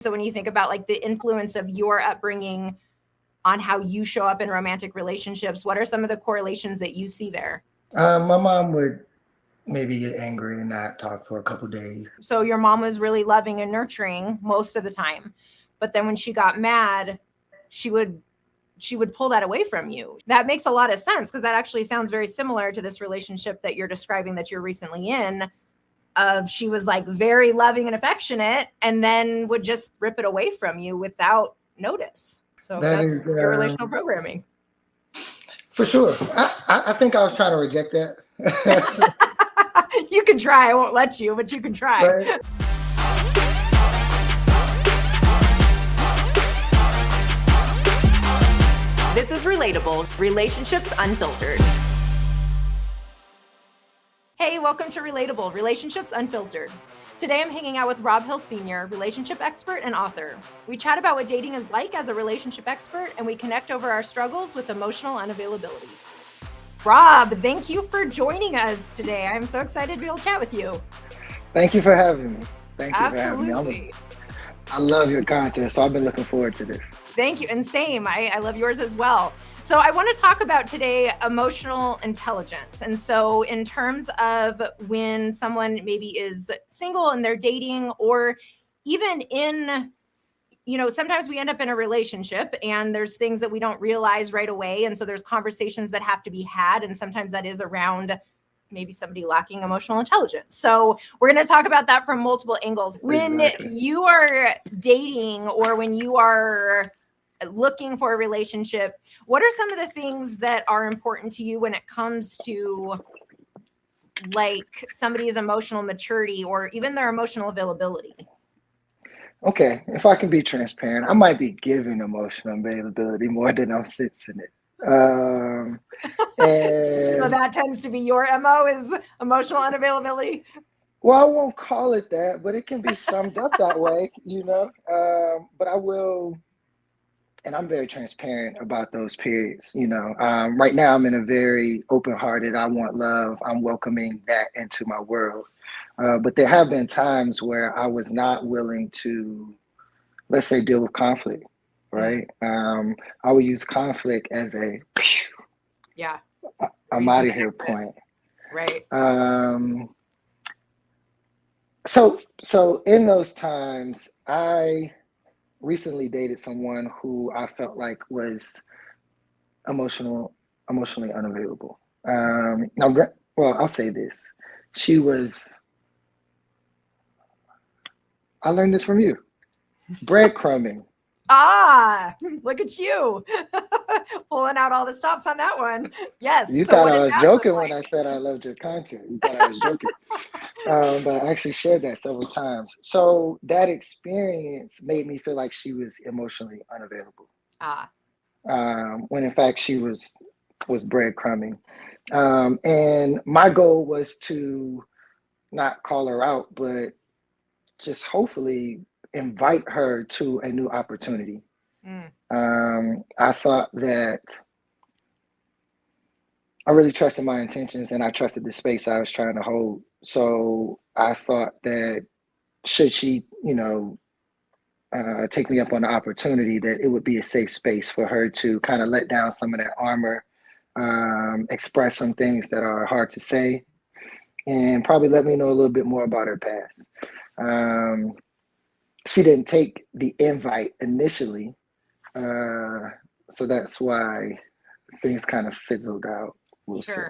So when you think about like the influence of your upbringing on how you show up in romantic relationships, what are some of the correlations that you see there? My mom would maybe get angry and not talk for a couple days. So your mom was really loving and nurturing most of the time, but then when she got mad, she would pull that away from you. That makes a lot of sense because that actually sounds very similar to this relationship that you're describing that you're recently in, of she was like very loving and affectionate and then would just rip it away from you without notice. So That that's is your relational programming. for sure. I think I was trying to reject that. You can try. I won't let you, but you can try. Right. This is Relatable, Relationships Unfiltered. Hey, welcome to Relatable, Relationships Unfiltered. Today I'm hanging out with Robhillsr Sr., relationship expert and author. We chat about what dating is like as a relationship expert, and we connect over our struggles with emotional unavailability. Rob, thank you for joining us today. I'm so excited to be able to chat with you. Thank you for having me. Thank you Absolutely. for having me. I love your content, so I've been looking forward to this. Thank you, and same. I love yours as well. So I want to talk about today emotional intelligence. And so in terms of when someone maybe is single and they're dating, or even in, sometimes we end up in a relationship and there's things that we don't realize right away. And so there's conversations that have to be had. And sometimes that is around maybe somebody lacking emotional intelligence. So we're going to talk about that from multiple angles. When you are dating or when you are looking for a relationship, what are some of the things that are important to you when it comes to like somebody's emotional maturity or even their emotional availability? Okay, if I can be transparent, I might be giving emotional availability more than I'm sensing it. And so that tends to be your MO, is emotional unavailability. Well, I won't call it that, but it can be summed up that way, but I will, and I'm very transparent about those periods. Right now I'm in a very open-hearted, I want love, I'm welcoming that into my world. But there have been times where I was not willing to, let's say, deal with conflict, right? I would use conflict as a, I'm out of here point. Right. So in those times, I recently dated someone who I felt like was emotionally unavailable. I'll say this. I learned this from you. Breadcrumbing. Look at you pulling out all the stops on that one. Yes. You thought I was joking when I said I loved your content. You thought I was joking. But I actually shared that several times. So that experience made me feel like she was emotionally unavailable. When in fact she was breadcrumbing. And my goal was to not call her out, but just hopefully invite her to a new opportunity. I thought that I really trusted my intentions and I trusted the space I was trying to hold. So I thought that should she, take me up on the opportunity, that it would be a safe space for her to kind of let down some of that armor, express some things that are hard to say, and probably let me know a little bit more about her past. She didn't take the invite initially, so that's why things kind of fizzled out. We'll say.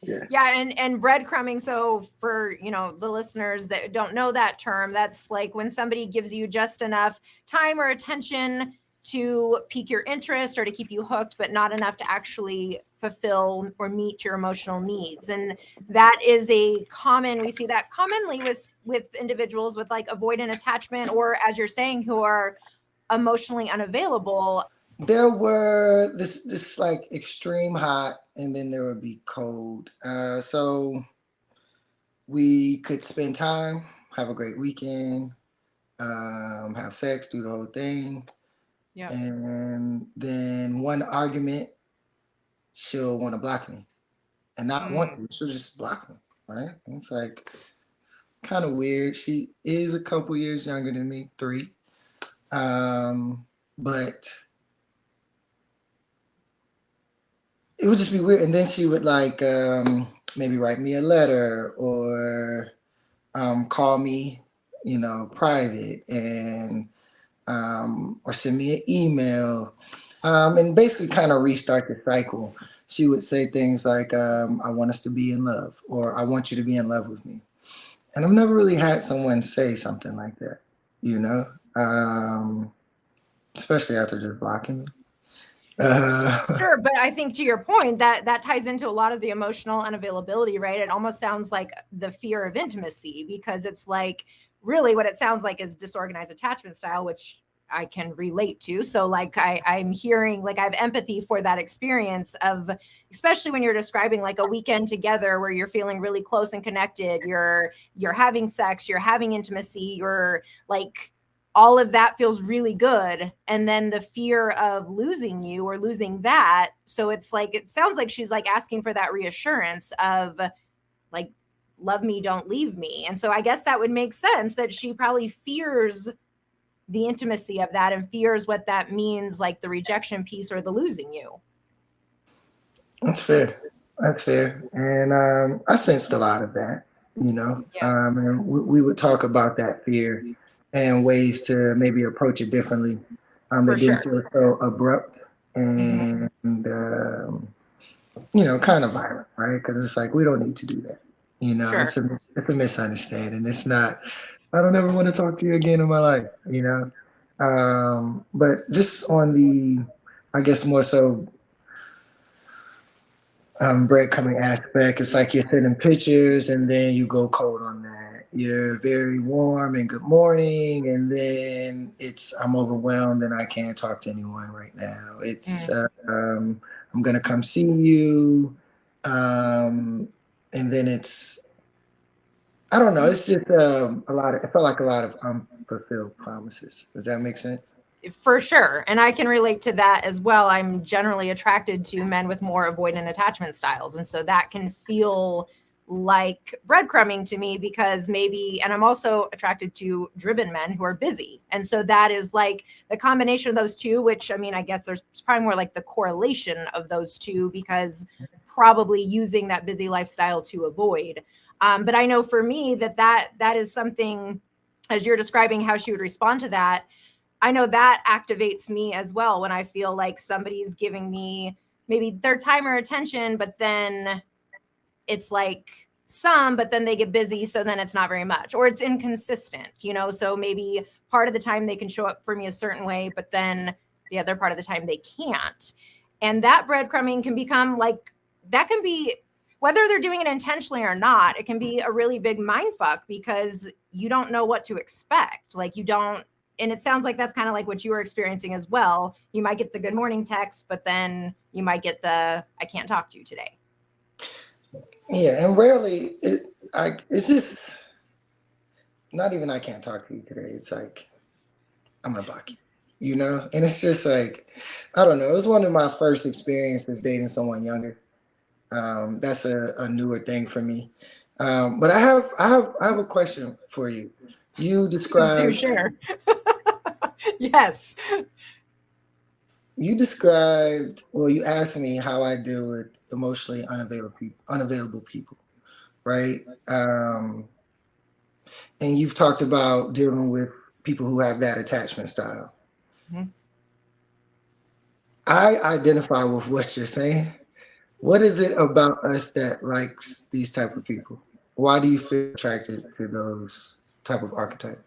Yeah, and breadcrumbing. So for the listeners that don't know that term, that's like when somebody gives you just enough time or attention to pique your interest or to keep you hooked, but not enough to actually fulfill or meet your emotional needs. And that is we see that commonly with individuals with like avoidant attachment, or as you're saying, who are emotionally unavailable. There were this like extreme hot, and then there would be cold. So we could spend time, have a great weekend, have sex, do the whole thing. Yeah. And then one argument, she'll want to block me, and not want to. She'll just block me, right? And it's like, it's kind of weird. She is a couple years younger than me, 3. But it would just be weird. And then she would like maybe write me a letter or call me, private and or send me an email, and basically kind of restart the cycle. She would say things like, "I want us to be in love," or "I want you to be in love with me." And I've never really had someone say something like that, you know, um, especially after just blocking me. Sure, but I think to your point, that ties into a lot of the emotional unavailability, right? It almost sounds like the fear of intimacy, because it's like really what it sounds like is disorganized attachment style, which I can relate to. So like I'm hearing, like I have empathy for that experience of, especially when you're describing like a weekend together where you're feeling really close and connected, you're having sex, you're having intimacy, you're like all of that feels really good, and then the fear of losing you or losing that. So it's like, it sounds like she's like asking for that reassurance of like, love me, don't leave me. And so I guess that would make sense that she probably fears the intimacy of that and fears what that means, like the rejection piece or the losing you. That's fair. That's fair. And I sensed a lot of that, Yeah, and we would talk about that fear and ways to maybe approach it differently, for that didn't sure. feel so abrupt Mhm. and, kind of violent, right? Because it's like, we don't need to do that. Sure. It's a misunderstanding. It's not, I don't ever want to talk to you again in my life. But just on the, I guess more so breadcrumbing aspect. It's like you're sending pictures and then you go cold on that. You're very warm and good morning, and then it's I'm overwhelmed and I can't talk to anyone right now. It's Mm. I'm gonna come see you, and then it's I don't know. It's just a lot of. It felt like a lot of unfulfilled promises. Does that make sense? For sure. And I can relate to that as well. I'm generally attracted to men with more avoidant attachment styles. And so that can feel like breadcrumbing to me, because maybe, and I'm also attracted to driven men who are busy. And so that is like the combination of those two, which I mean, I guess there's probably more like the correlation of those two, because probably using that busy lifestyle to avoid. But I know for me that is something, as you're describing how she would respond to that, I know that activates me as well when I feel like somebody's giving me maybe their time or attention, but then it's like some, but then they get busy. So then it's not very much, or it's inconsistent. So maybe part of the time they can show up for me a certain way, but then the other part of the time they can't. And that breadcrumbing can become like, that can be, whether they're doing it intentionally or not, it can be a really big mind fuck, because you don't know what to expect. Like you don't, and it sounds like that's kind of like what you were experiencing as well. You might get the good morning text, but then you might get the I can't talk to you today. Yeah, and rarely it's just not even I can't talk to you today. It's like I'm gonna block you. And it's just like I don't know. It was one of my first experiences dating someone younger. That's a newer thing for me. But I have a question for you. You Please do described share. Yes. well, you asked me how I deal with emotionally unavailable people, right? And you've talked about dealing with people who have that attachment style. Mhm. I identify with what you're saying. What is it about us that likes these type of people? Why do you feel attracted to those type of archetypes?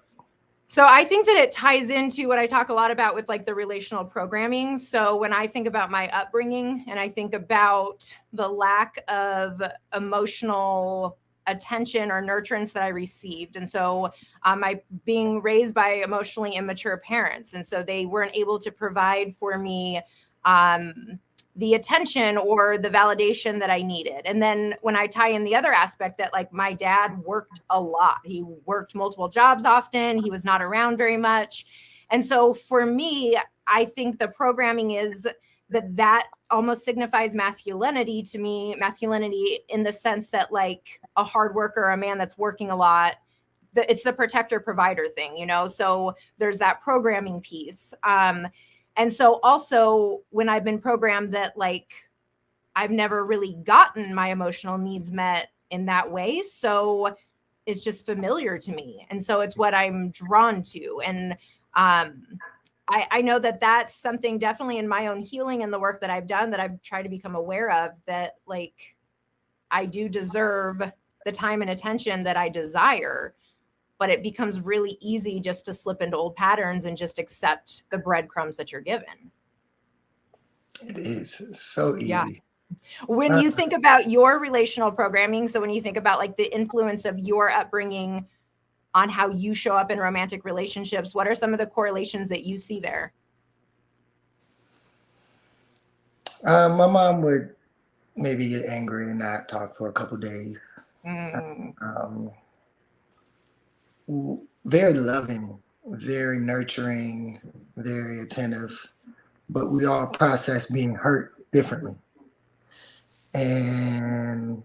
So I think that it ties into what I talk a lot about with like the relational programming. So when I think about my upbringing and I think about the lack of emotional attention or nurturance that I received. And so I being raised by emotionally immature parents. And so they weren't able to provide for me um, the attention or the validation that I needed. And then when I tie in the other aspect that like my dad worked a lot, he worked multiple jobs often, he was not around very much. And so for me, I think the programming is that almost signifies masculinity to me, masculinity in the sense that like a hard worker, a man that's working a lot, it's the protector provider thing, you know? So there's that programming piece. And so also when I've been programmed that like, I've never really gotten my emotional needs met in that way. So it's just familiar to me. And so it's what I'm drawn to. And I know that that's something definitely in my own healing and the work that I've done that I've tried to become aware of, that like I do deserve the time and attention that I desire, but it becomes really easy just to slip into old patterns and just accept the breadcrumbs that you're given. It is so easy. Yeah. When you think about your relational programming, so when you think about like the influence of your upbringing on how you show up in romantic relationships, what are some of the correlations that you see there? My mom would maybe get angry and not talk for a couple days. Very loving, very nurturing, very attentive, but we all process being hurt differently. And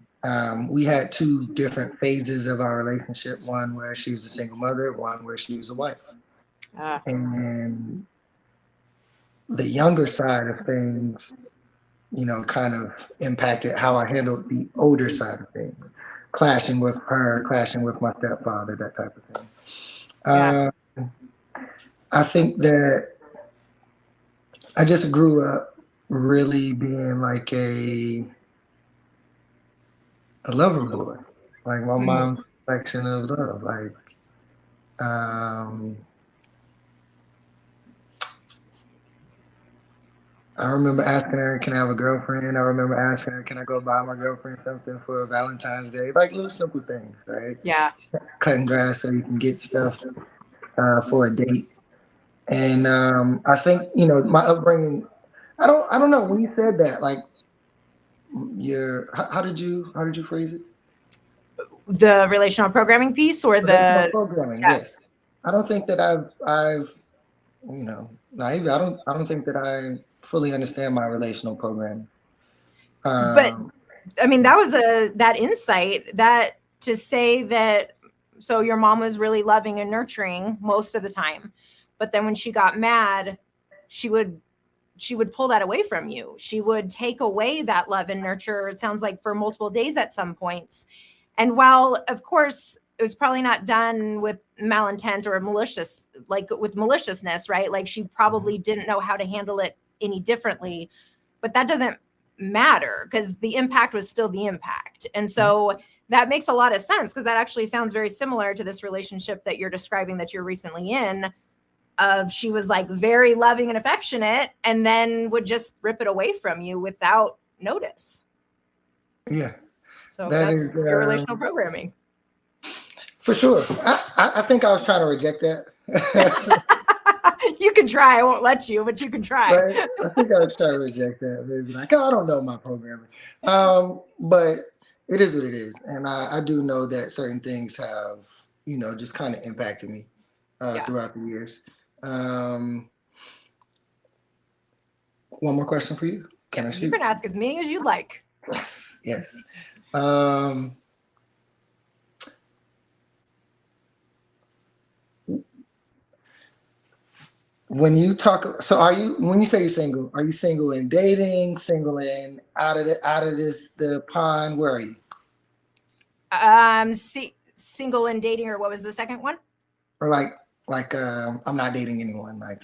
we had two different phases of our relationship, one where she was a single mother, one where she was a wife. And the younger side of things, you know, kind of impacted how I handled the older side of things, clashing with her, clashing with my stepfather, that type of thing. I think that I just grew up really being like a lover boy, like my mom's reflection of love. Like, I remember asking her, "Can I have a girlfriend?" I remember asking her, "Can I go buy my girlfriend something for Valentine's Day?" Like little simple things, right? Yeah. Cutting grass so you can get stuff for a date. And I think, you know, my upbringing. I don't know. When you said that, like, how did you phrase it? The relational programming piece or the programming? Yeah. Yes. I don't think that I've you know, naive. I don't think that I fully understand my relational programming. But I mean, that was that insight, that to say that, so your mom was really loving and nurturing most of the time, but then when she got mad, she would pull that away from you. She would take away that love and nurture, it sounds like, for multiple days at some points. And while, of course, it was probably not done with malintent or malicious, like with maliciousness, right? Like she probably didn't know how to handle it any differently, but that doesn't matter because the impact was still the impact. And so that makes a lot of sense, because that actually sounds very similar to this relationship that you're describing that you're recently in, of she was like very loving and affectionate and then would just rip it away from you without notice. Yeah. So that's your relational programming. For sure. I think I was trying to reject that. You can try. I won't let you, but you can try. Right? I think I was trying to reject that. Maybe like, oh, I don't know my programming. But it is what it is. And I do know that certain things have, you know, just kind of impacted me throughout the years. One more question for you. Can I shoot? You can ask as many as you'd like. Yes. When you talk, so when you say you're single, are you single in dating, single in out of the pond? Where are you? Single in dating, or what was the second one? Or like I'm not dating anyone, like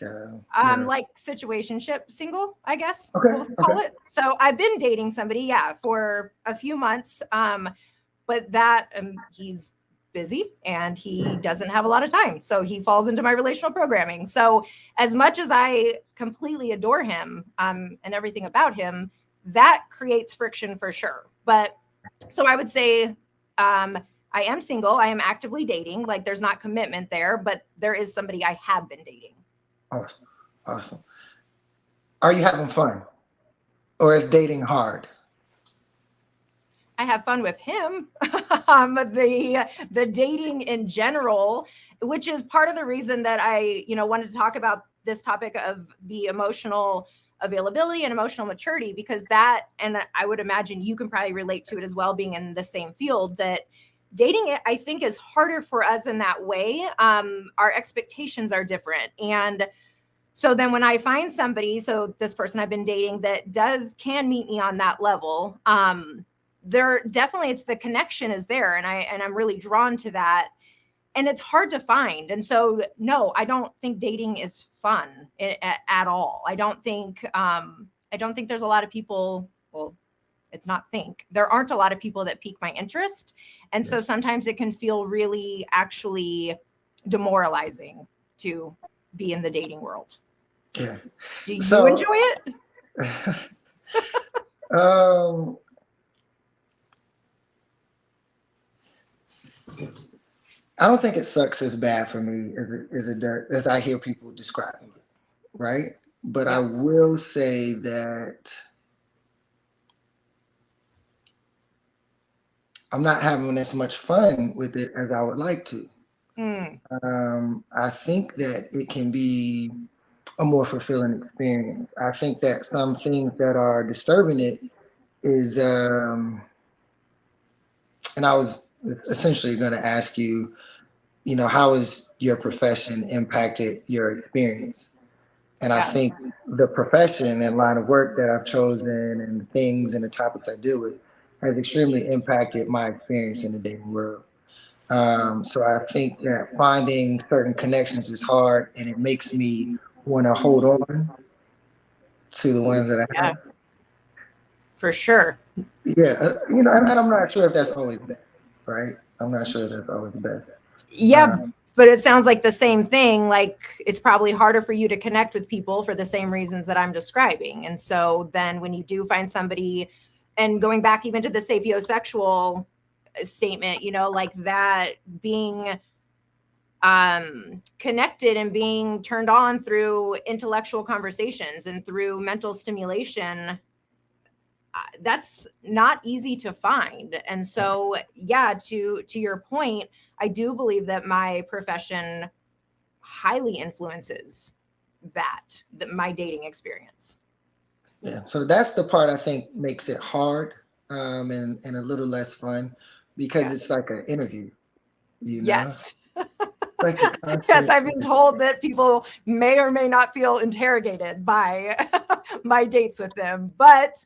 like situationship single, I guess we'll call it. So I've been dating somebody, for a few months, but that he's busy and he doesn't have a lot of time, so he falls into my relational programming. So as much as I completely adore him and everything about him, that creates friction for sure. But so I would say I am single. I am actively dating. Like there's not commitment there, but there is somebody I have been dating. Awesome. Are you having fun, or is dating hard? I have fun with him. The dating in general, which is part of the reason that I, wanted to talk about this topic of the emotional availability and emotional maturity, because that, and I would imagine you can probably relate to it as well, being in the same field, that dating, I think, is harder for us in that way. Our expectations are different. And so then when I find somebody, so this person I've been dating that can meet me on that level, there definitely, it's the connection is there. And I'm really drawn to that. And it's hard to find. And so, no, I don't think dating is fun at all. I don't think there's a lot of people, well, it's not think, there aren't a lot of people that pique my interest. And so sometimes it can feel really actually demoralizing to be in the dating world. Yeah. Do you enjoy it? I don't think it sucks as bad for me as I hear people describing it, right? But I will say that I'm not having as much fun with it as I would like to. I think that it can be a more fulfilling experience. I think that some things that are disturbing it is, and I was essentially going to ask you, how has your profession impacted your experience? And I think the profession and line of work that I've chosen and things and the topics I deal with has extremely impacted my experience in the dating world. So I think that finding certain connections is hard, and it makes me want to hold on to the ones that I have. For sure. Yeah, and I'm not sure if that's always best, right? I'm not sure if that's always best. Yeah, but it sounds like the same thing. Like, it's probably harder for you to connect with people for the same reasons that I'm describing. And so then when you do find somebody, and going back even to the sapiosexual statement, like that being connected and being turned on through intellectual conversations and through mental stimulation, that's not easy to find. And so, to your point, I do believe that my profession highly influences my dating experience. Yeah, so that's the part I think makes it hard, and a little less fun, because it's like an interview, Yes. Like yes, I've been told that people may or may not feel interrogated by my dates with them, but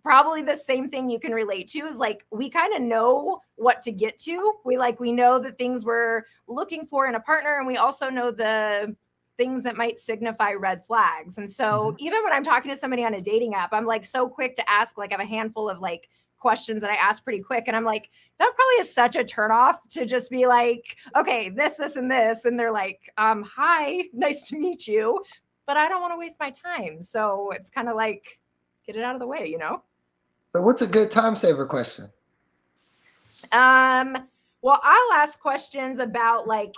probably the same thing you can relate to is like, we kind of know what to get to. We know the things we're looking for in a partner, and we also know the things that might signify red flags. And so even when I'm talking to somebody on a dating app, I'm like so quick to ask, like, I have a handful of like questions that I ask pretty quick. And I'm like, that probably is such a turnoff to just be like, okay, this, and this. And they're like, hi, nice to meet you, but I don't want to waste my time. So it's kind of like, get it out of the way, So what's a good time saver question? Well, I'll ask questions about like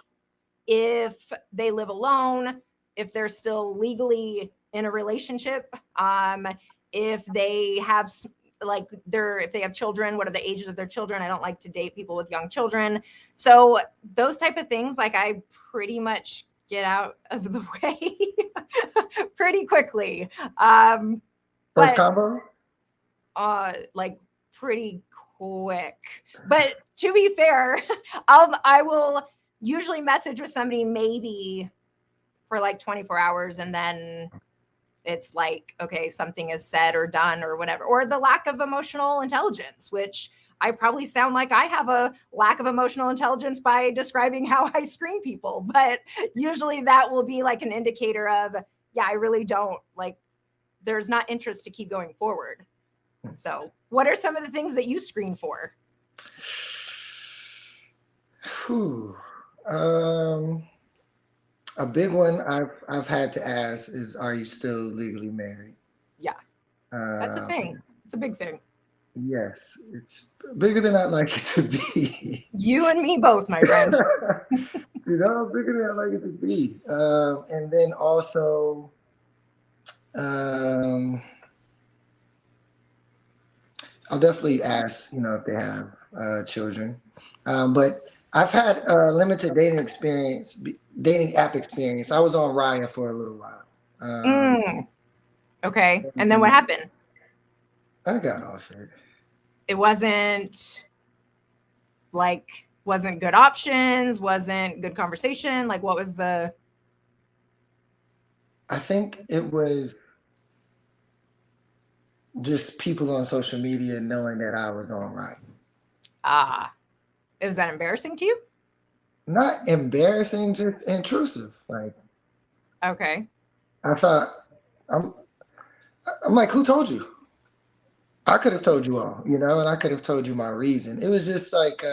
if they live alone, if they're still legally in a relationship, if they have if they have children, what are the ages of their children? I don't like to date people with young children. So those type of things, like, I pretty much get out of the way pretty quickly. First combo? Like pretty quick. But to be fair, I will usually message with somebody maybe for like 24 hours, and then it's like, okay, something is said or done or whatever, or the lack of emotional intelligence, which I probably sound like I have a lack of emotional intelligence by describing how I screen people. But usually that will be like an indicator of, I really don't like, there's not interest to keep going forward. So what are some of the things that you screen for? A big one I've had to ask is, are you still legally married? Yeah, that's a thing. It's a big thing. Yes, it's bigger than I'd like it to be. You and me both, my friend. Bigger than I'd like it to be. And then also, I'll definitely ask, if they have children. But I've had limited dating app experience. I was on Raya for a little while. Okay. And then what happened? I got off it. It wasn't like wasn't good options, wasn't good conversation? Like what was the... I think it was just people on social media knowing that I was on right. Is that embarrassing to you? Not embarrassing, just intrusive. Like, okay. I thought, I'm like, who told you? I could have told you all, and I could have told you my reason. It was just like,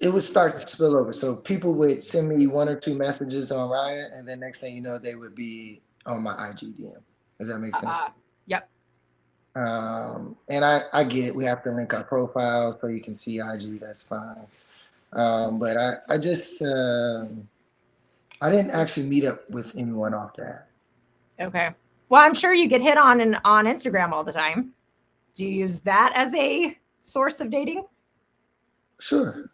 it would start to spill over. So people would send me 1 or 2 messages on Riot, and then next thing you know, they would be on my IG DM. Does that make sense? Yep. And I get it. We have to link our profiles so you can see IG. That's fine. But I just, I didn't actually meet up with anyone off that. Okay. Well, I'm sure you get hit on Instagram all the time. Do you use that as a source of dating? Sure.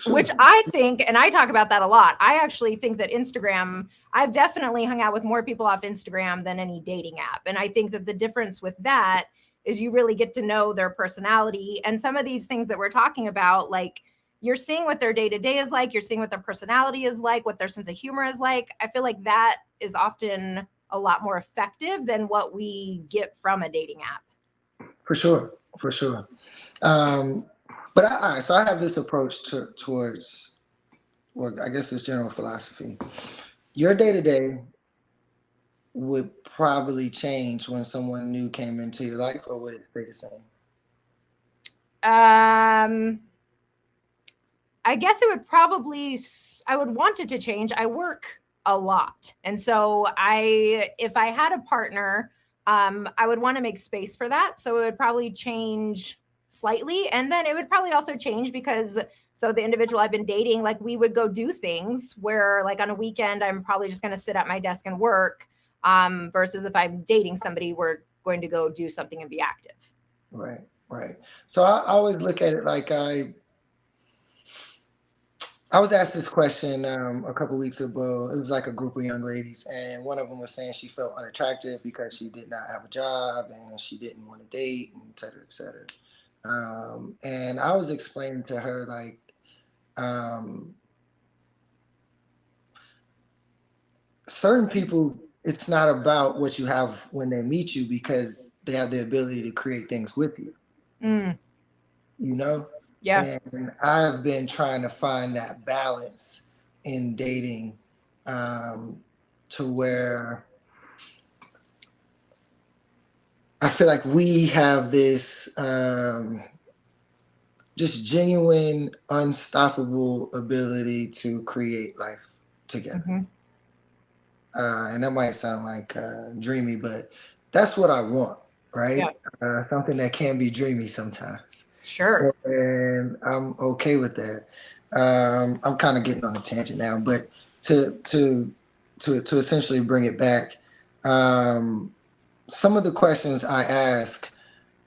Which I think, and I talk about that a lot, I actually think that Instagram, I've definitely hung out with more people off Instagram than any dating app. And I think that the difference with that is you really get to know their personality. And some of these things that we're talking about, like you're seeing what their day-to-day is like, you're seeing what their personality is like, what their sense of humor is like. I feel like that is often a lot more effective than what we get from a dating app. For sure. But all right, so I have this approach towards, well, I guess it's general philosophy. Your day-to-day would probably change when someone new came into your life, or would it stay the same? I guess it would probably, I would want it to change. I work a lot. And so if I had a partner, I would want to make space for that. So it would probably change slightly. And then it would probably also change because, so the individual I've been dating, like we would go do things where like on a weekend, I'm probably just going to sit at my desk and work, versus if I'm dating somebody, we're going to go do something and be active. Right. So I always look at it like I was asked this question a couple weeks ago. It was like a group of young ladies, and one of them was saying she felt unattractive because she did not have a job and she didn't want to date, and et cetera, et cetera. And I was explaining to her, like, certain people, it's not about what you have when they meet you because they have the ability to create things with you. Yeah. And I've been trying to find that balance in dating, to where I feel like we have this just genuine, unstoppable ability to create life together. And that might sound like dreamy, but that's what I want, right? Yeah. Something that can be dreamy sometimes. Sure. And I'm okay with that. I'm kind of getting on a tangent now, but to essentially bring it back, some of the questions I ask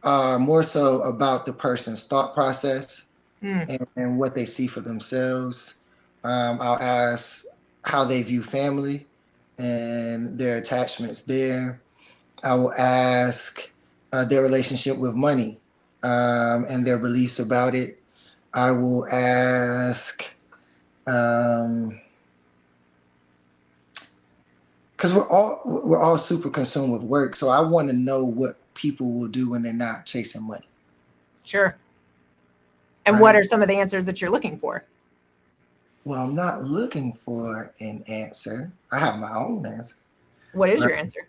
are more so about the person's thought process and what they see for themselves. I'll ask how they view family and their attachments there. I will ask their relationship with money, and their beliefs about it. I will ask, because we're all super consumed with work, so I want to know what people will do when they're not chasing money. Sure. And what are some of the answers that you're looking for? Well, I'm not looking for an answer. I have my own answer. What is your answer?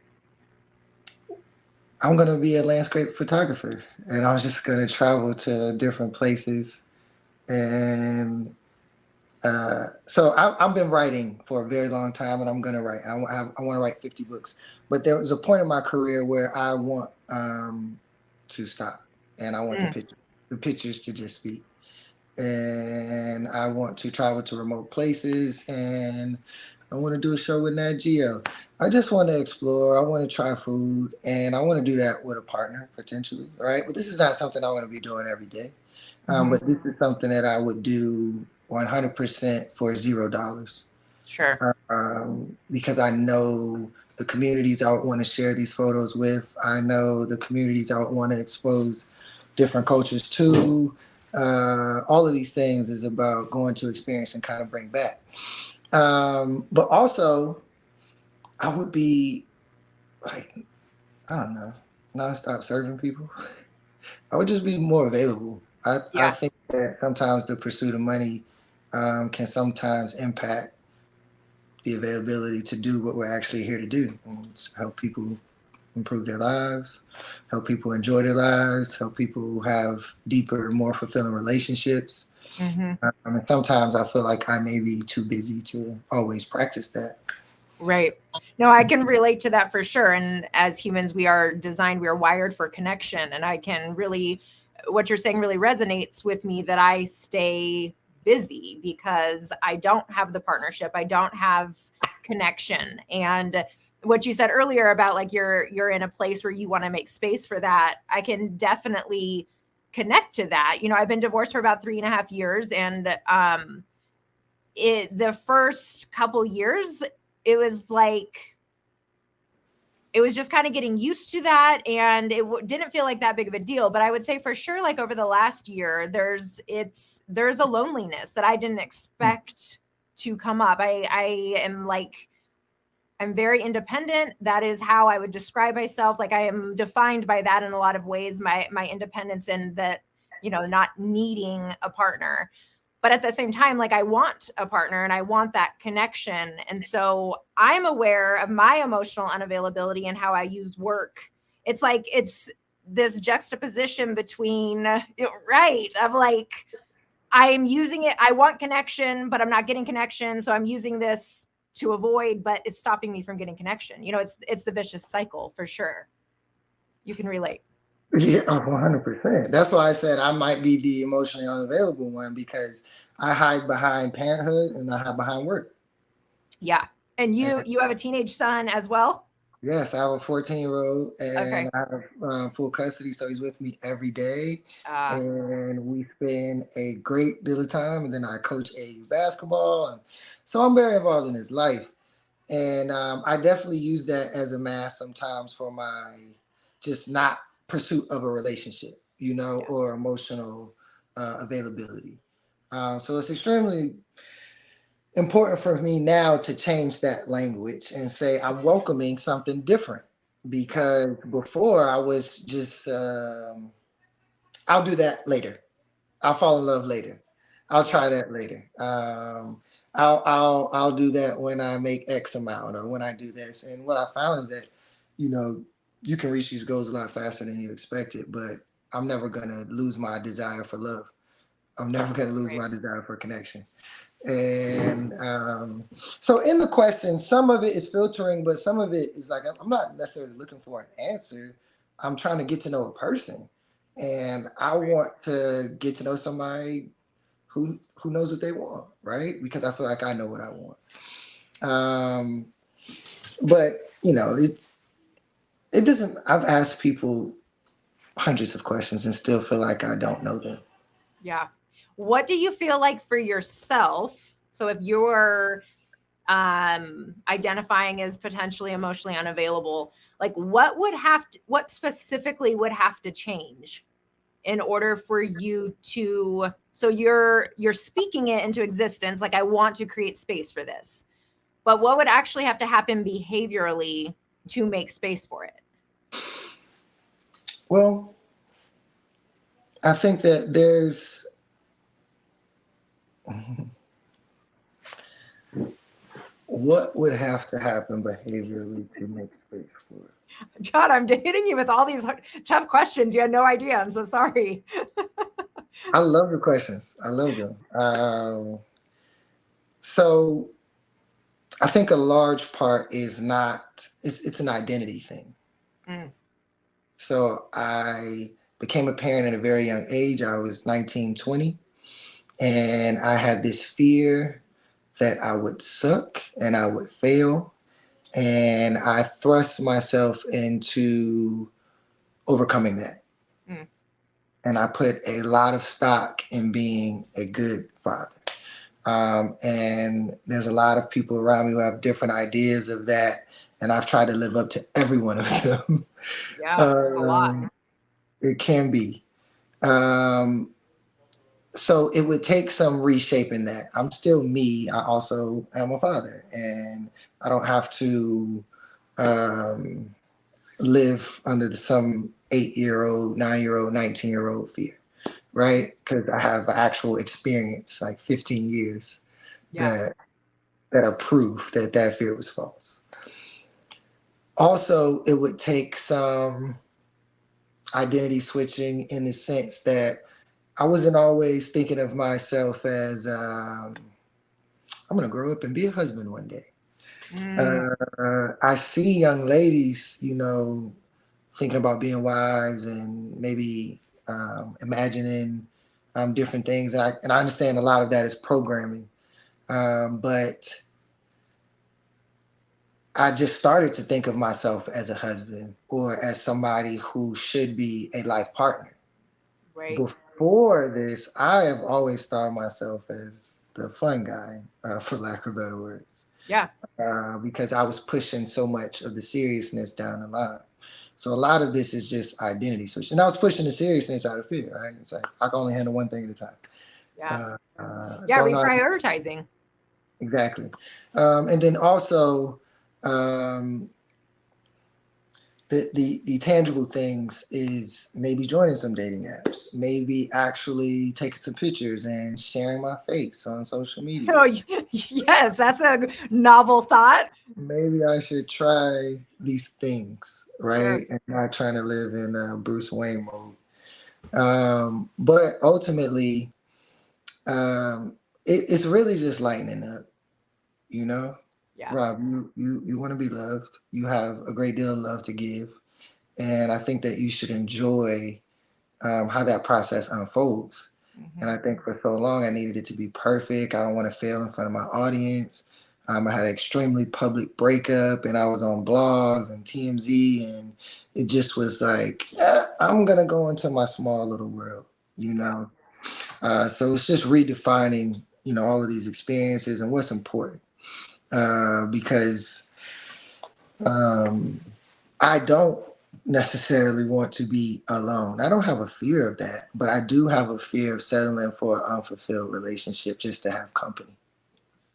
I'm going to be a landscape photographer, and I'm just going to travel to different places. And so I've been writing for a very long time, and I'm going to write. I want to write 50 books. But there was a point in my career where I want to stop, and I want the pictures to just speak. And I want to travel to remote places, and I want to do a show with Nat Geo. I just want to explore. I want to try food, and I want to do that with a partner potentially, right? But this is not something I want to be doing every day. But this is something that I would do 100% for $0. Sure. Because I know the communities I would want to share these photos with. I know the communities I would want to expose different cultures to. All of these things is about going to experience and kind of bring back. But also, I would be like, I don't know, nonstop serving people. I would just be more available. I Yeah. think that sometimes the pursuit of money can sometimes impact the availability to do what we're actually here to do, and help people improve their lives, help people enjoy their lives, help people have deeper, more fulfilling relationships. Mm-hmm. And sometimes I feel like I may be too busy to always practice that. Right. No, I can relate to that for sure. And as humans, we are designed, we are wired for connection. And I can really, what you're saying really resonates with me, that I stay busy because I don't have the partnership. I don't have connection. And what you said earlier about like you're in a place where you want to make space for that, I can definitely connect to that. You know, I've been divorced for about 3.5 years, and the first couple years, it was just kind of getting used to that, and it didn't feel like that big of a deal. But I would say for sure, like over the last year, there's a loneliness that I didn't expect to come up. I'm very independent. That is how I would describe myself. Like I am defined by that in a lot of ways, my independence, and that, you know, not needing a partner. But at the same time, like I want a partner and I want that connection. And so I'm aware of my emotional unavailability and how I use work. It's like, it's this juxtaposition between, right, of like, I'm using it, I want connection, but I'm not getting connection. So I'm using this to avoid, but it's stopping me from getting connection. You know, it's the vicious cycle for sure. You can relate. Yeah, 100%. That's why I said I might be the emotionally unavailable one, because I hide behind parenthood and I hide behind work. Yeah. And you have a teenage son as well? Yes, I have a 14-year-old, and Okay. I have full custody, so he's with me every day, and we spend a great deal of time. And then I coach AU basketball, and so I'm very involved in his life. And I definitely use that as a mask sometimes for my just not pursuit of a relationship, you know, or emotional availability. So it's extremely important for me now to change that language and say I'm welcoming something different, because before I was just I'll do that later. I'll fall in love later. I'll try that later. I'll do that when I make X amount or when I do this. And what I found is that, you know, you can reach these goals a lot faster than you expected, but I'm never gonna lose my desire for love. I'm never gonna lose my desire for connection. And so in the question, some of it is filtering, but some of it is like, I'm not necessarily looking for an answer. I'm trying to get to know a person. And I want to get to know somebody who knows what they want, right? Because I feel like I know what I want. But you know, it doesn't, I've asked people hundreds of questions and still feel like I don't know them. Yeah. What do you feel like for yourself? So if you're identifying as potentially emotionally unavailable, like what specifically would have to change in order for you to, so you're speaking it into existence, like I want to create space for this, but what would actually have to happen behaviorally to make space for it? Well, I think that there's what would have to happen behaviorally to make space for it? God, I'm hitting you with all these tough questions. You had no idea. I'm so sorry. I love the questions. I love them. So I think a large part is it's an identity thing. So I became a parent at a very young age. I was 19, 20. And I had this fear that I would suck and I would fail. And I thrust myself into overcoming that. And I put a lot of stock in being a good father. And there's a lot of people around me who have different ideas of that. and I've tried to live up to every one of them. Yeah, it's a lot. It can be. Um, so it would take some reshaping that. I'm still me. I also am a father, and I don't have to um, live under some 8-year-old, 9-year-old, 19-year-old fear, right? Because I have actual experience, like 15 years, Yeah. that are proof that that fear was false. Also, it would take some identity switching in the sense that I wasn't always thinking of myself as I'm gonna grow up and be a husband one day. I see young ladies, thinking about being wives and maybe imagining different things, and I understand a lot of that is programming, but I just started to think of myself as a husband or as somebody who should be a life partner. Right. Before this, I have always thought of myself as the fun guy, for lack of better words. Yeah. Because I was pushing so much of the seriousness down the line. So a lot of this is just identity switch. And I was pushing the seriousness out of fear, right? It's like, I can only handle one thing at a time. Yeah. Don't know Reprioritizing. exactly. And then also, um, the tangible things is maybe joining some dating apps, maybe actually taking some pictures and sharing my face on social media. Oh, yes, that's a novel thought. Maybe I should try these things, right? Sure. And not trying to live in Bruce Wayne mode. But ultimately, it's really just lightening up, you know? Yeah. Rob, you want to be loved. You have a great deal of love to give. And I think that you should enjoy how that process unfolds. And I think for so long I needed it to be perfect. I don't want to fail in front of my audience. I had an extremely public breakup, and I was on blogs and TMZ, and it just was like, I'm gonna go into my small little world, you know. So it's just redefining, all of these experiences and what's important, because I don't necessarily want to be alone. I don't have a fear of that, but I do have a fear of settling for an unfulfilled relationship just to have company.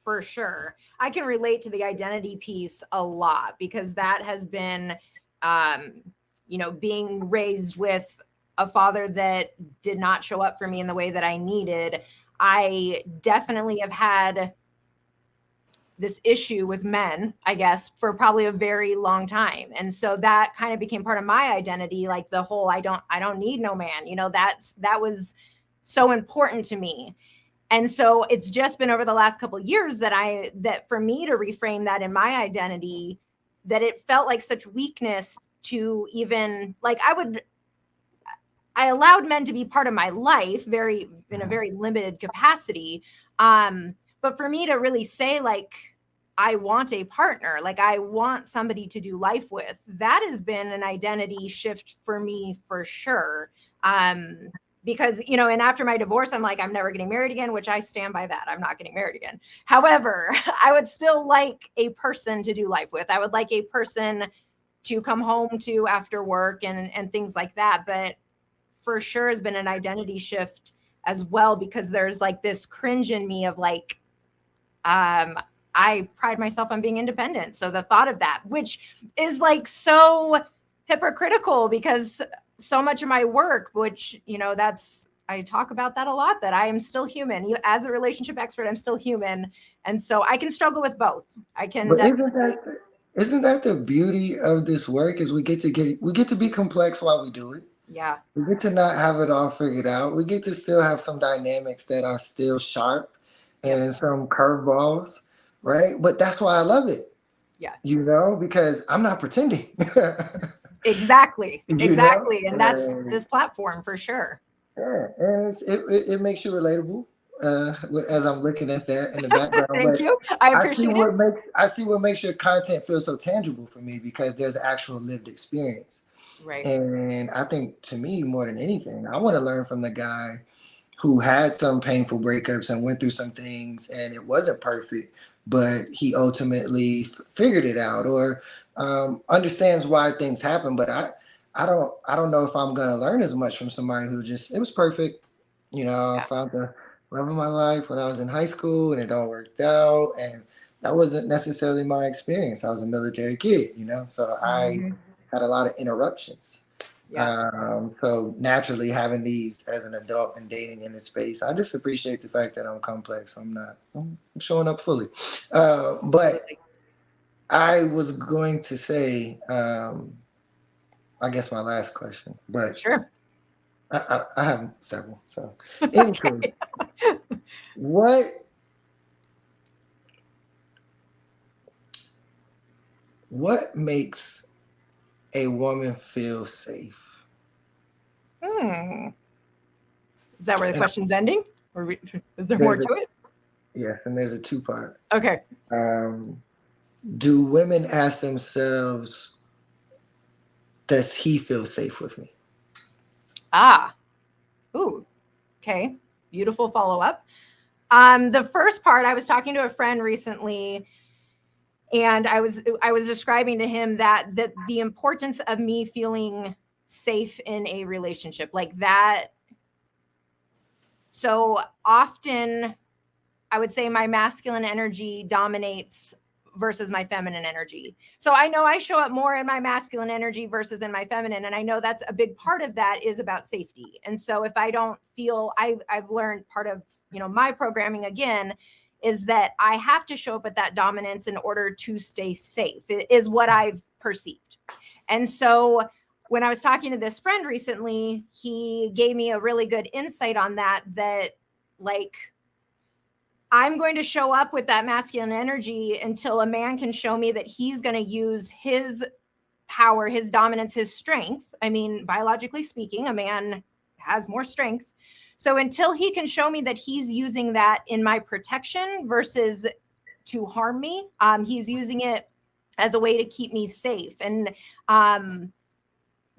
For sure. I can relate to the identity piece a lot because that has been, being raised with a father that did not show up for me in the way that I needed. I definitely have had this issue with men, I guess, for probably a very long time. And so that kind of became part of my identity, like the whole I don't need no man. That was so important to me. And so it's just been over the last couple of years that for me to reframe that in my identity, that it felt like such weakness to even like I allowed men to be part of my life in a very limited capacity. But for me to really say like, I want a partner, like I want somebody to do life with, that has been an identity shift for me for sure. Because, and after my divorce, I'm like, I'm never getting married again, which I stand by that. I'm not getting married again. However, I would still like a person to do life with. I would like a person to come home to after work and things like that. But for sure has been an identity shift as well, because there's like this cringe in me of like, I pride myself on being independent. So the thought of that, which is like so hypocritical because so much of my work, which, I talk about that a lot, that I am still human. As a relationship expert, I'm still human. And so I can struggle with both. I can. But isn't that the beauty of this work is we get to be complex while we do it. Yeah. We get to not have it all figured out. We get to still have some dynamics that are still sharp and some curveballs, right? But that's why I love it. Yeah. Because I'm not pretending. Exactly. And that's this platform for sure. Yeah, and it makes you relatable. As I'm looking at that in the background. Thank you. I appreciate it. I see what makes your content feel so tangible for me, because there's actual lived experience. Right. And I think, to me, more than anything, I want to learn from the guy who had some painful breakups and went through some things and it wasn't perfect, but he ultimately figured it out, or understands why things happen. But I don't know if I'm gonna learn as much from somebody who just, it was perfect. You know, I found the love of my life when I was in high school and it all worked out. And that wasn't necessarily my experience. I was a military kid, you know, so I had a lot of interruptions. So naturally having these as an adult and dating in this space, I just appreciate the fact that I'm complex. I'm showing up fully. But I was going to say, I guess my last question, but sure. I have several. So anyway, what makes a woman feel safe? Is that where the question's ending? Or is there more to it? Yes, and there's a two-part. Okay. Do women ask themselves, does he feel safe with me? Ooh, okay. Beautiful follow-up. The first part, I was talking to a friend recently, and I was describing to him that the importance of me feeling safe in a relationship like that. So often I would say my masculine energy dominates versus my feminine energy. So I know I show up more in my masculine energy versus in my feminine. And I know that's a big part of that is about safety. And so if I don't feel, I've learned part of, my programming again, is that I have to show up at that dominance in order to stay safe, is what I've perceived. And so when I was talking to this friend recently, he gave me a really good insight on that like, I'm going to show up with that masculine energy until a man can show me that he's going to use his power, his dominance, his strength. I mean, biologically speaking, a man has more strength. So until he can show me that he's using that in my protection versus to harm me, he's using it as a way to keep me safe. And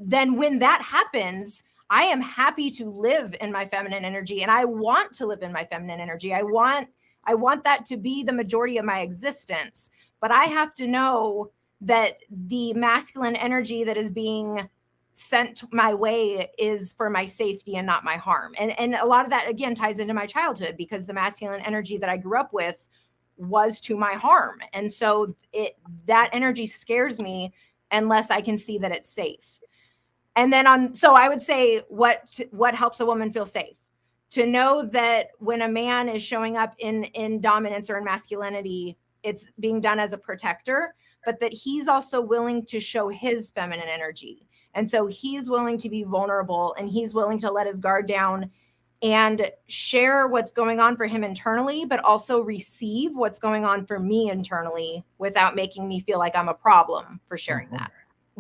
then when that happens, I am happy to live in my feminine energy, and I want to live in my feminine energy. I want that to be the majority of my existence, but I have to know that the masculine energy that is being sent my way is for my safety and not my harm. And a lot of that, again, ties into my childhood, because the masculine energy that I grew up with was to my harm. And so that energy scares me unless I can see that it's safe. And then so I would say what helps a woman feel safe? To know that when a man is showing up in dominance or in masculinity, it's being done as a protector, but that he's also willing to show his feminine energy. And so he's willing to be vulnerable, and he's willing to let his guard down and share what's going on for him internally, but also receive what's going on for me internally without making me feel like I'm a problem for sharing that.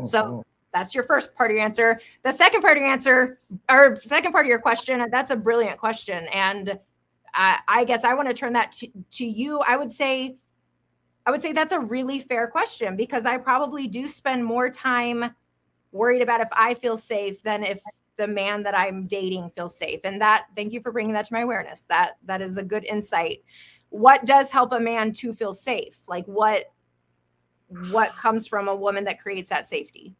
So that's your first part of your answer. The second part of your answer, or second part of your question, that's a brilliant question. And I guess I want to turn that to you. I would say that's a really fair question, because I probably do spend more time worried about if I feel safe than if the man that I'm dating feels safe. And thank you for bringing that to my awareness. That is a good insight. What does help a man to feel safe? Like what comes from a woman that creates that safety?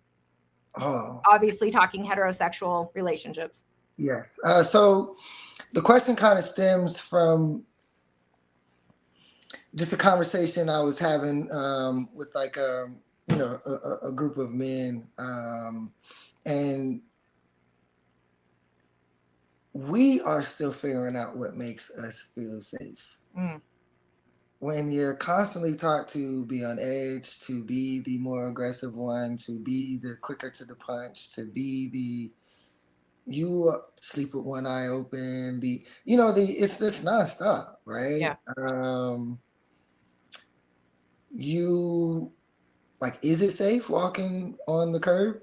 Obviously talking heterosexual relationships. Yes. So the question kind of stems from just a conversation I was having with like a group of men, and we are still figuring out what makes us feel safe. When you're constantly taught to be on edge, to be the more aggressive one, to be the quicker to the punch, to be you sleep with one eye open, it's this nonstop, right? Yeah. Is it safe walking on the curb?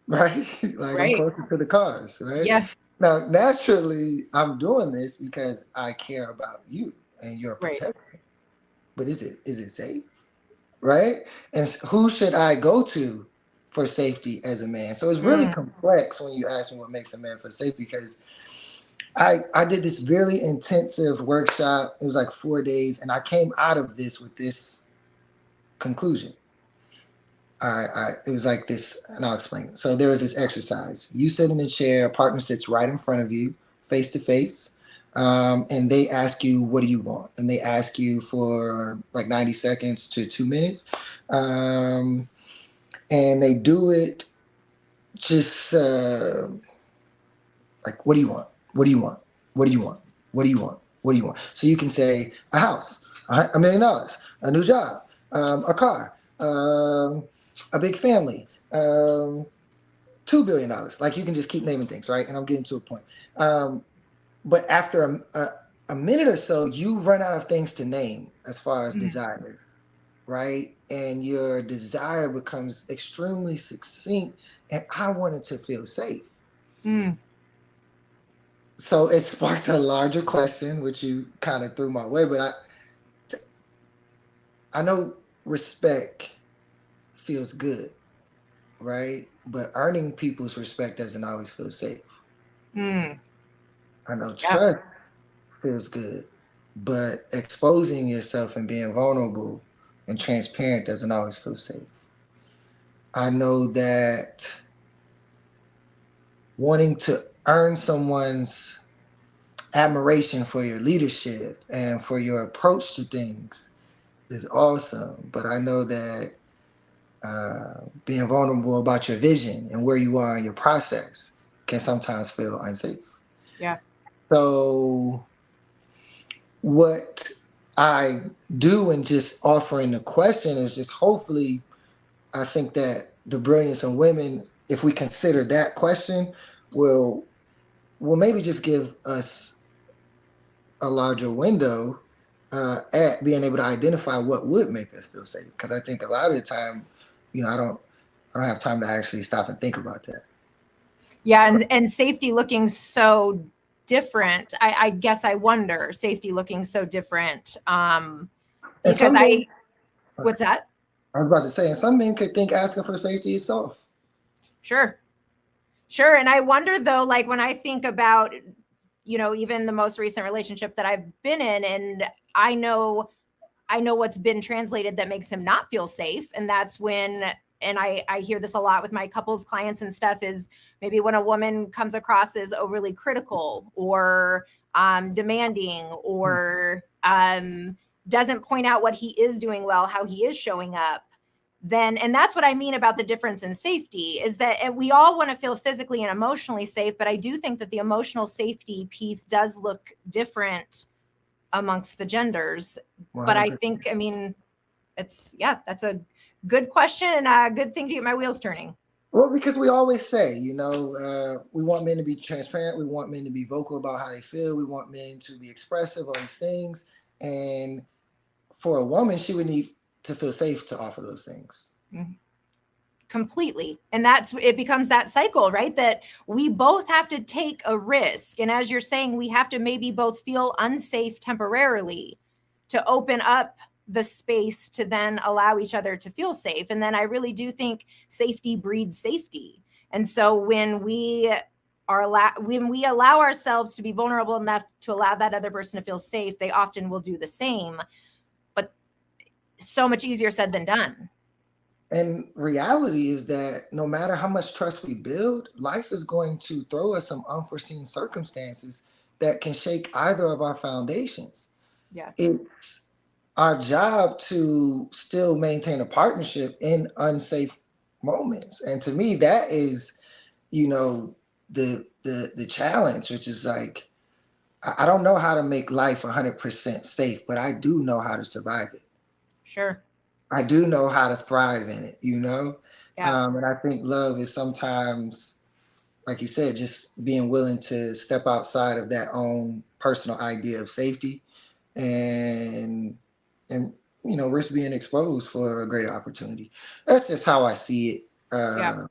Right? I'm closer to the cars, right? Yeah. Now, naturally, I'm doing this because I care about you and your protection. But is it safe? Right? And who should I go to for safety as a man? So it's really complex when you ask me what makes a man feel safe, because I did this really intensive workshop. It was like 4 days, and I came out of this with this conclusion. It was like this, and I'll explain. So there was this exercise. You sit in a chair, a partner sits right in front of you, face to face, and they ask you, what do you want? And they ask you for like 90 seconds to 2 minutes. And they do it just like, what do you want? What do you want? What do you want? What do you want? What do you want? So you can say a house, $1 million, a new job, a car, a big family, $2 billion. Like you can just keep naming things, right? And I'm getting to a point. But after a minute or so, you run out of things to name as far as desire, right? And your desire becomes extremely succinct. And I wanted to feel safe. So it sparked a larger question, which you kind of threw my way. But I know respect feels good, right? But earning people's respect doesn't always feel safe. I know trust feels good, but exposing yourself and being vulnerable and transparent doesn't always feel safe. I know that wanting to earn someone's admiration for your leadership and for your approach to things is awesome, but I know that being vulnerable about your vision and where you are in your process can sometimes feel unsafe. Yeah. So what I do in just offering the question is just hopefully, I think that the brilliance of women, if we consider that question, will maybe just give us a larger window at being able to identify what would make us feel safe. Because I think a lot of the time, I don't have time to actually stop and think about that. Yeah, and safety looking so different. I guess I wonder, safety looking so different. Because what's that? I was about to say, and some men could think asking for safety is soft. Sure. And I wonder though, like when I think about, even the most recent relationship that I've been in, and I know what's been translated that makes him not feel safe. And that's when, and I hear this a lot with my couples clients and stuff, is maybe when a woman comes across as overly critical or demanding or doesn't point out what he is doing well, how he is showing up, then, and that's what I mean about the difference in safety, is that we all want to feel physically and emotionally safe, but I do think that the emotional safety piece does look different amongst the genders. 100%. But I think, that's a good question and a good thing to get my wheels turning. Well, because we always say, we want men to be transparent. We want men to be vocal about how they feel. We want men to be expressive on these things. And for a woman, she would need to feel safe to offer those things. Completely. And it becomes that cycle, right? That we both have to take a risk. And as you're saying, we have to maybe both feel unsafe temporarily to open up the space to then allow each other to feel safe. And then I really do think safety breeds safety. And so when we allow ourselves to be vulnerable enough to allow that other person to feel safe, they often will do the same. But so much easier said than done. And reality is that no matter how much trust we build, life is going to throw us some unforeseen circumstances that can shake either of our foundations. Yeah. It's our job to still maintain a partnership in unsafe moments. And to me, that is, the challenge, which is like, I don't know how to make life 100% safe, but I do know how to survive it. Sure. I do know how to thrive in it, Yeah. And I think love is sometimes, like you said, just being willing to step outside of that own personal idea of safety and risk being exposed for a greater opportunity. That's just how I see it. Yeah.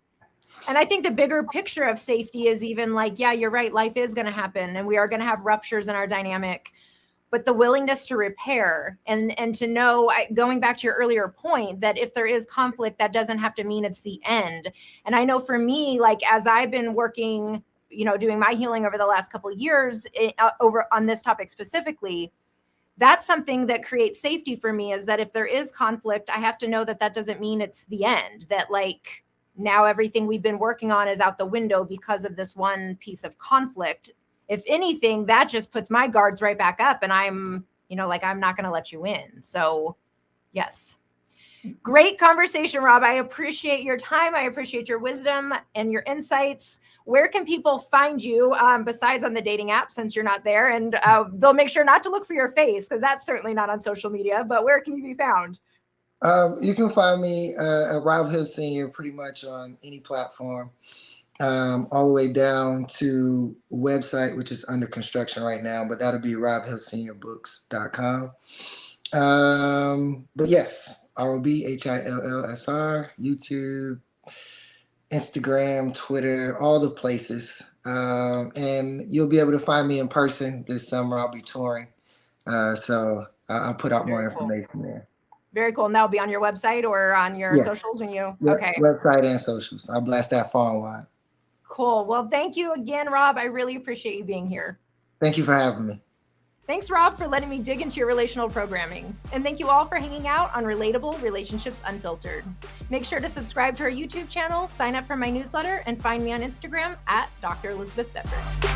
And I think the bigger picture of safety is even like, yeah, you're right. Life is going to happen and we are going to have ruptures in our dynamic, but the willingness to repair and to know, going back to your earlier point, that if there is conflict, that doesn't have to mean it's the end. And I know for me, like, as I've been working, doing my healing over the last couple of years over on this topic specifically, that's something that creates safety for me, is that if there is conflict, I have to know that that doesn't mean it's the end, that like now everything we've been working on is out the window because of this one piece of conflict. If anything, that just puts my guards right back up, and I'm not going to let you in. So yes. Great conversation, Rob. I appreciate your time. I appreciate your wisdom and your insights. Where can people find you besides on the dating app, since you're not there? And they'll make sure not to look for your face, because that's certainly not on social media, but where can you be found? You can find me at Robhillsr pretty much on any platform, all the way down to website, which is under construction right now, but that'll be robhillsrbooks.com. But yes, ROBHILLSR, YouTube, Instagram, Twitter, all the places. And you'll be able to find me in person this summer. I'll be touring. So I'll put out more information there. Very cool. And that'll be on your website or on your socials when you, okay. Website and socials. I'll blast that far and wide. Cool. Well, thank you again, Rob. I really appreciate you being here. Thank you for having me. Thanks, Rob, for letting me dig into your relational programming. And thank you all for hanging out on Relatable Relationships Unfiltered. Make sure to subscribe to our YouTube channel, sign up for my newsletter, and find me on Instagram at Dr. Elizabeth Fedrick.